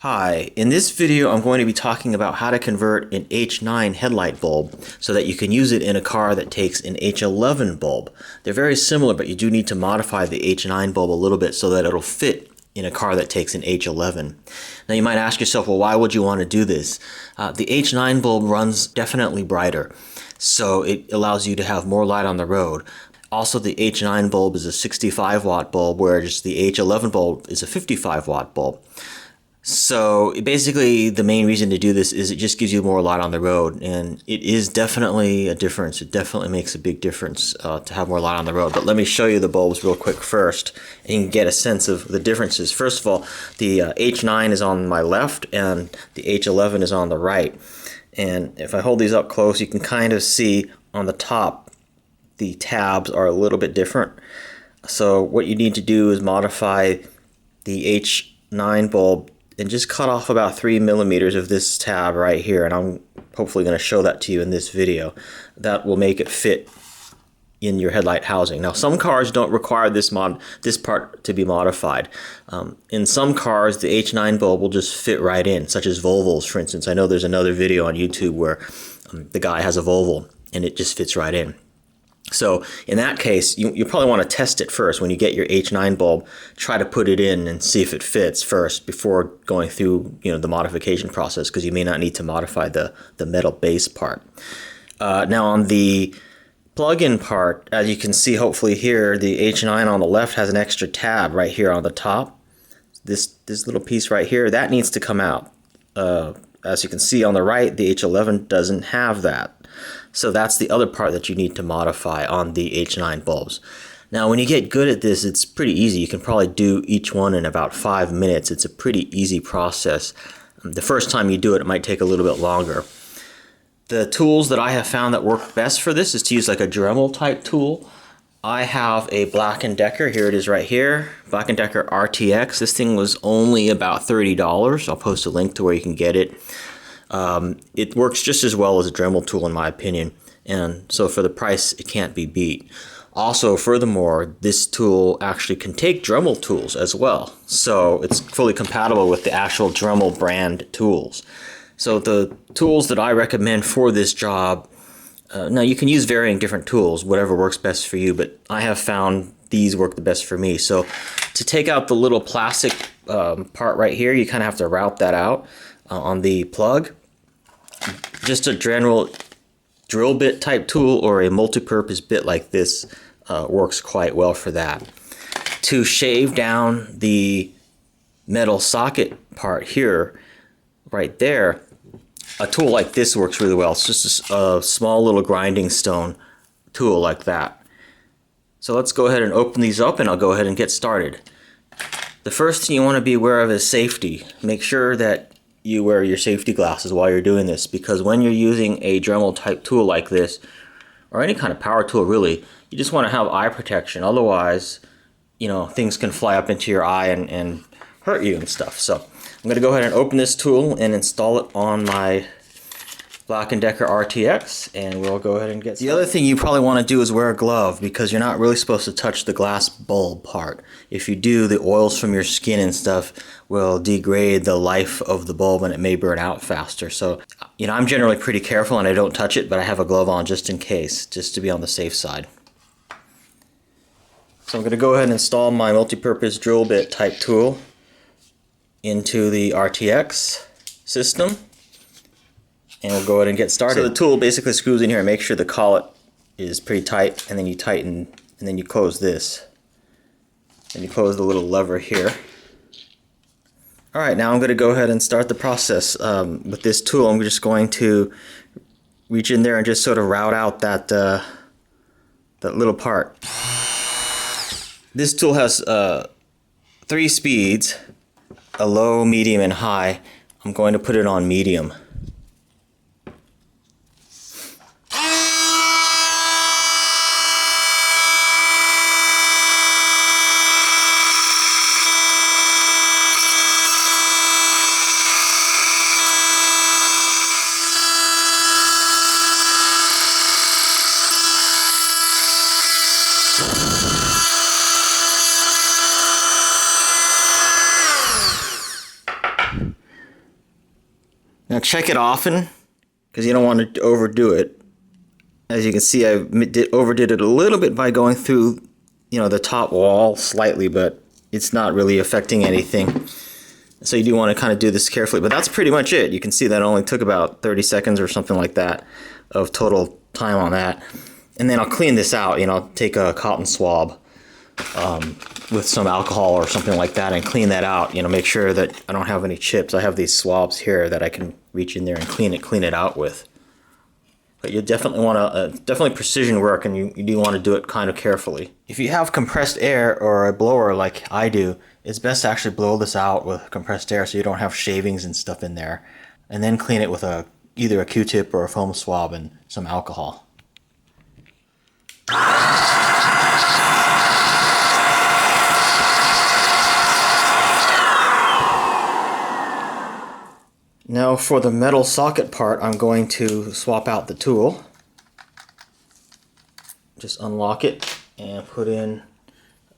Hi, in this video I'm going to be talking about how to convert an H9 headlight bulb so that you can use it in a car that takes an H11 bulb. They're very similar, but you do need to modify the H9 bulb a little bit so that it'll fit in a car that takes an H11. Now you might ask yourself, well, why would you want to do this? The H9 bulb runs definitely brighter, so it allows you to have more light on the road. Also, the H9 bulb is a 65 watt bulb, whereas the H11 bulb is a 55 watt bulb. So basically the main reason to do this is it just gives you more light on the road, and it is definitely a difference. It definitely makes a big difference to have more light on the road. But let me show you the bulbs real quick first, and you can get a sense of the differences. First of all, the H9 is on my left and the H11 is on the right. And if I hold these up close, you can kind of see on the top the tabs are a little bit different. So what you need to do is modify the H9 bulb and just cut off about 3 millimeters of this tab right here, and I'm hopefully going to show that to you in this video. That will make it fit in your headlight housing. Now, some cars don't require this part to be modified. In some cars, the H9 bulb will just fit right in, such as Volvos, for instance. I know there's another video on YouTube where the guy has a Volvo and it just fits right in. So in that case, you probably want to test it first. When you get your H9 bulb, try to put it in and see if it fits first before going through the modification process, because you may not need to modify the metal base part. Now on the plug-in part, as you can see hopefully here, the H9 on the left has an extra tab right here on the top. This little piece right here, that needs to come out. As you can see on the right, the H11 doesn't have that. So that's the other part that you need to modify on the H9 bulbs. Now when you get good at this, it's pretty easy. You can probably do each one in about 5 minutes. It's a pretty easy process. The first time you do it, it might take a little bit longer. The tools that I have found that work best for this is to use like a Dremel type tool. I have a Black & Decker, here it is right here, Black & Decker RTX. This thing was only about $30. I'll post a link to where you can get it. It works just as well as a Dremel tool in my opinion, and so for the price it can't be beat. Also, furthermore, this tool actually can take Dremel tools as well, so it's fully compatible with the actual Dremel brand tools. So the tools that I recommend for this job, now you can use varying different tools, whatever works best for you, but I have found these work the best for me. So to take out the little plastic part right here, you kind of have to route that out on the plug. Just a general drill bit type tool or a multi-purpose bit like this works quite well for that. To shave down the metal socket part here, right there, a tool like this works really well. It's just a small little grinding stone tool like that. So let's go ahead and open these up and I'll go ahead and get started. The first thing you want to be aware of is safety. Make sure that you wear your safety glasses while you're doing this, because when you're using a Dremel type tool like this, or any kind of power tool really, you just want to have eye protection. Otherwise, things can fly up into your eye and hurt you and stuff. So I'm going to go ahead and open this tool and install it on my Black & Decker RTX, and we'll go ahead and get started. The other thing you probably want to do is wear a glove, because you're not really supposed to touch the glass bulb part. If you do, the oils from your skin and stuff will degrade the life of the bulb and it may burn out faster. So, I'm generally pretty careful and I don't touch it, but I have a glove on just in case, just to be on the safe side. So I'm going to go ahead and install my multi-purpose drill bit type tool into the RTX system. And we'll go ahead and get started. So the tool basically screws in here and make sure the collet is pretty tight, and then you tighten, and then you close this. And you close the little lever here. Alright, now I'm going to go ahead and start the process. With this tool, I'm just going to reach in there and just sort of route out that little part. This tool has 3 speeds, a low, medium, and high. I'm going to put it on medium. Now check it often, because you don't want to overdo it. As you can see, I overdid it a little bit by going through, the top wall slightly, but it's not really affecting anything. So you do want to kind of do this carefully, but that's pretty much it. You can see that only took about 30 seconds or something like that of total time on that. And then I'll clean this out, take a cotton swab with some alcohol or something like that and clean that out, make sure that I don't have any chips. I have these swabs here that I can reach in there and clean it out with. But you definitely want to, definitely precision work, and you do want to do it kind of carefully. If you have compressed air or a blower like I do, it's best to actually blow this out with compressed air so you don't have shavings and stuff in there. And then clean it with either a Q-tip or a foam swab and some alcohol. Now for the metal socket part, I'm going to swap out the tool. Just unlock it and put in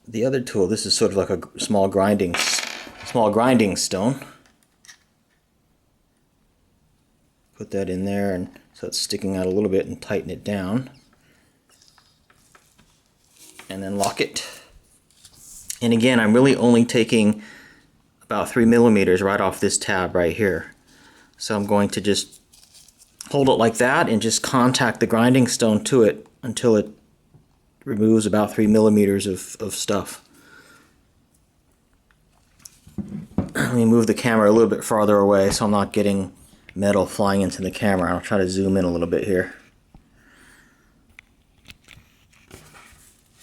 the other tool. This is sort of like a small grinding stone. Put that in there, and so it's sticking out a little bit, and tighten it down. And then lock it. And again, I'm really only taking about 3 millimeters right off this tab right here. So I'm going to just hold it like that and just contact the grinding stone to it until it removes about 3 millimeters of stuff. Let me move the camera a little bit farther away so I'm not getting metal flying into the camera. I'll try to zoom in a little bit here.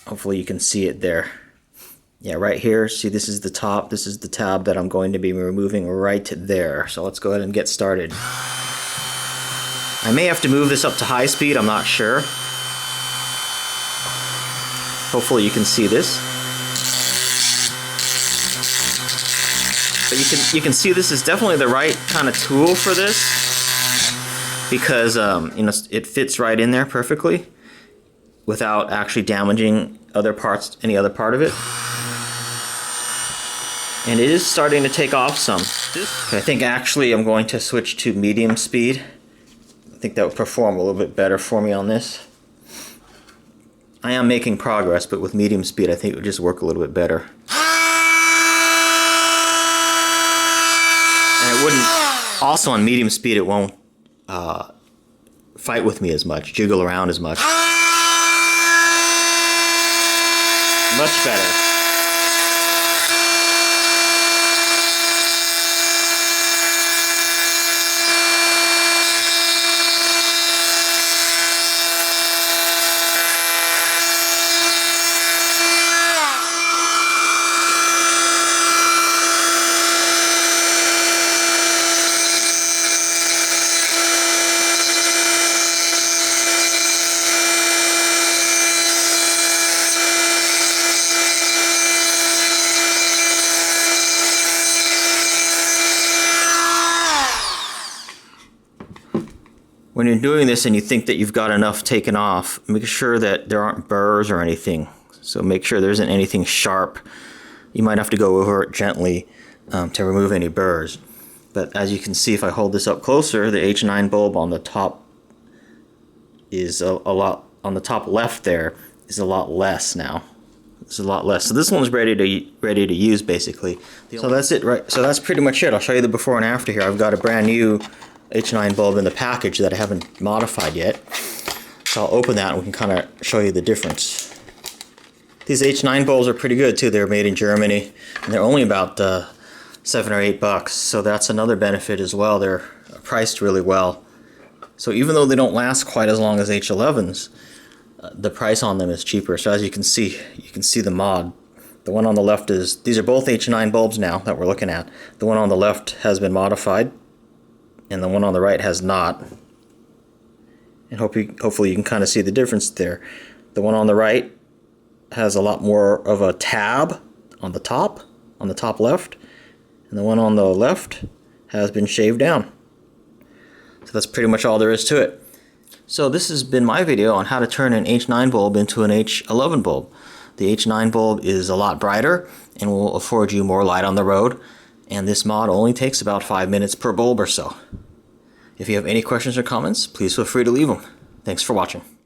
Hopefully you can see it there. Yeah, right here, see, this is the top, this is the tab that I'm going to be removing right there. So let's go ahead and get started. I may have to move this up to high speed, I'm not sure. Hopefully you can see this. But you can see this is definitely the right kind of tool for this, because it fits right in there perfectly without actually damaging any other part of it. And it is starting to take off some. I think actually I'm going to switch to medium speed. I think that would perform a little bit better for me on this. I am making progress, but with medium speed I think it would just work a little bit better. And it wouldn't, also on medium speed it won't fight with me as much, jiggle around as much. Much better. When you're doing this and you think that you've got enough taken off, make sure that there aren't burrs or anything. So make sure there isn't anything sharp. You might have to go over it gently to remove any burrs. But as you can see, if I hold this up closer, the H9 bulb on the top is a lot, on the top left there is a lot less now. It's a lot less. So this one's ready to use basically. So that's it, right? So that's pretty much it. I'll show you the before and after here. I've got a brand new H9 bulb in the package that I haven't modified yet. So I'll open that and we can kind of show you the difference. These H9 bulbs are pretty good too. They're made in Germany and they're only about $7 or $8, so that's another benefit as well. They're priced really well. So even though they don't last quite as long as H11s, the price on them is cheaper. So as you can see the mod. The one on the left is, these are both H9 bulbs now that we're looking at. The one on the left has been modified and the one on the right has not. And hopefully you can kind of see the difference there. The one on the right has a lot more of a tab on the top left, and the one on the left has been shaved down. So that's pretty much all there is to it. So this has been my video on how to turn an H9 bulb into an H11 bulb. The H9 bulb is a lot brighter and will afford you more light on the road, and this mod only takes about 5 minutes per bulb or so. If you have any questions or comments, please feel free to leave them. Thanks for watching.